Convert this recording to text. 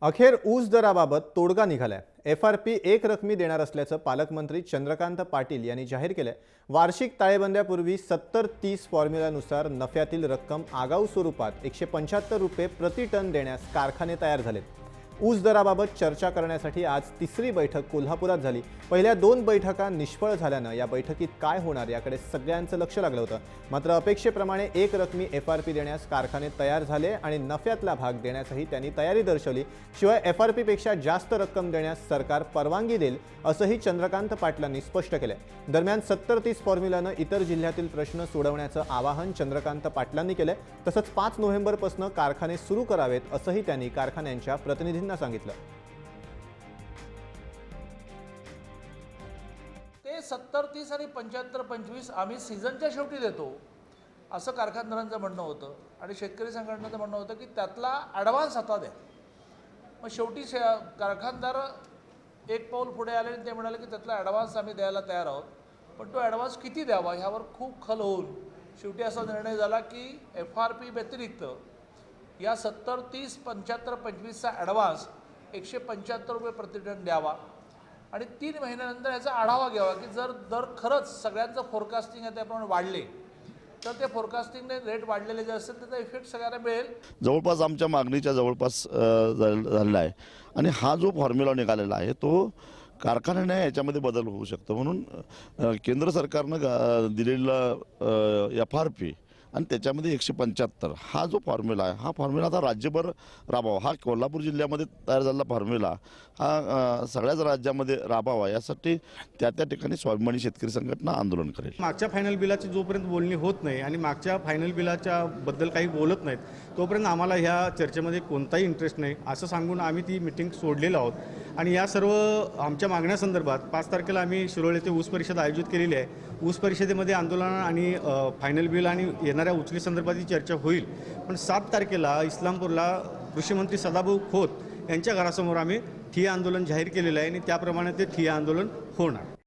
अखेर ऊस दराबाबत तोडगा निघालाय। FRP एक रकमी देणार असल्याचं पालकमंत्री चंद्रकांत पाटील यांनी जाहीर केलंय। वार्षिक ताळेबंदापूर्वी 70-30 फॉर्म्युलानुसार नफ्यातील रक्कम आगाऊ स्वरूपात 175 रुपये प्रति टन देण्यास कारखाने तयार झालेत। ऊस दराबाबत चर्चा करण्यासाठी आज तिसरी बैठक कोल्हापुरात झाली। पहिल्या 2 बैठका निष्फळ झाल्यानं या बैठकीत काय होणार याकडे सगळ्यांचं लक्ष लागलं होतं। मात्र अपेक्षेप्रमाणे एक रकमी FRP देण्यास कारखाने तयार झाले आणि नफ्यातला भाग देण्यासही त्यांनी तयारी दर्शवली। शिवाय FRP पेक्षा जास्त रक्कम देण्यास सरकार परवानगी देईल असंही चंद्रकांत पाटलांनी स्पष्ट केलंय। दरम्यान 70-30 फॉर्म्युलानं इतर जिल्ह्यातील प्रश्न सोडवण्याचं आवाहन चंद्रकांत पाटलांनी केलंय। तसंच 5 नोव्हेंबरपासून कारखाने सुरू करावेत असंही त्यांनी कारखान्यांच्या प्रतिनिधींना सांगितलं। ते 70-30 आणि 75-25 आम्ही सीझनच्या शेवटी देतो असं कारखानदारांचं म्हणणं होतं आणि शेतकरी संघटनेचं म्हणणं होतं की त्यातला ॲडव्हान्स आता द्या। मग शेवटी कारखानदार एक पाऊल पुढे आले आणि ते म्हणाले की त्यातला ॲडव्हान्स आम्ही द्यायला तयार आहोत, पण तो ॲडव्हान्स किती द्यावा ह्यावर खूप खल होऊन शेवटी असा निर्णय झाला की FRP व्यतिरिक्त या 70-30, 75-25चा ॲडव्हान्स 175 रुपये प्रति टन द्यावा आणि 3 महिन्यानंतर याचा आढावा घ्यावा की जर दर खरंच सगळ्यांचं फोरकास्टिंग आहे त्याप्रमाणे वाढले तर ते फोरकास्टिंगने रेट वाढलेले जे असतील त्याचा इफेक्ट सगळ्यांना मिळेल। जवळपास आमच्या मागणीच्या जवळपास झालेला आहे आणि हा जो फॉर्म्युला निघालेला आहे तो कारखान्याने याच्यामध्ये बदल होऊ शकतो म्हणून केंद्र सरकारनं दिलेला FRP आणि त्याच्यामध्ये 175 हा जो फॉर्म्युला आहे हा फॉर्म्युला आता राज्यभर राबवा। हा कोल्हापूर जिल्ह्यामध्ये तयार झालेला फॉर्म्युला हा सगळ्याच राज्यामध्ये राबवा यासाठी त्या ठिकाणी स्वाभिमानी शेतकरी संघटना आंदोलन करेल। मागच्या फायनल बिलाची जोपर्यंत बोलणी होत नाही आणि मागच्या फायनल बिलाच्या बद्दल काही बोलत नाहीत तोपर्यंत आम्हाला ह्या चर्चेमध्ये कोणताही इंटरेस्ट नाही असं सांगून आम्ही ती मीटिंग सोडलेलं आहोत। आणि या सर्व आमच्या मागण्यासंदर्भात 5 तारखेला आम्ही शिरोळ येथे ऊस परिषद आयोजित केलेली आहे। ऊस परिषदेमध्ये आंदोलन आणि फायनल बिल आणि येणाऱ्या उचलीसंदर्भातही चर्चा होईल। पण 7 तारखेला इस्लामपूरला कृषीमंत्री सदाभाऊ खोत यांच्या घरासमोर आम्ही ठिय्या आंदोलन जाहीर केलेलं आहे आणि त्याप्रमाणे ते ठिय्या आंदोलन होणार।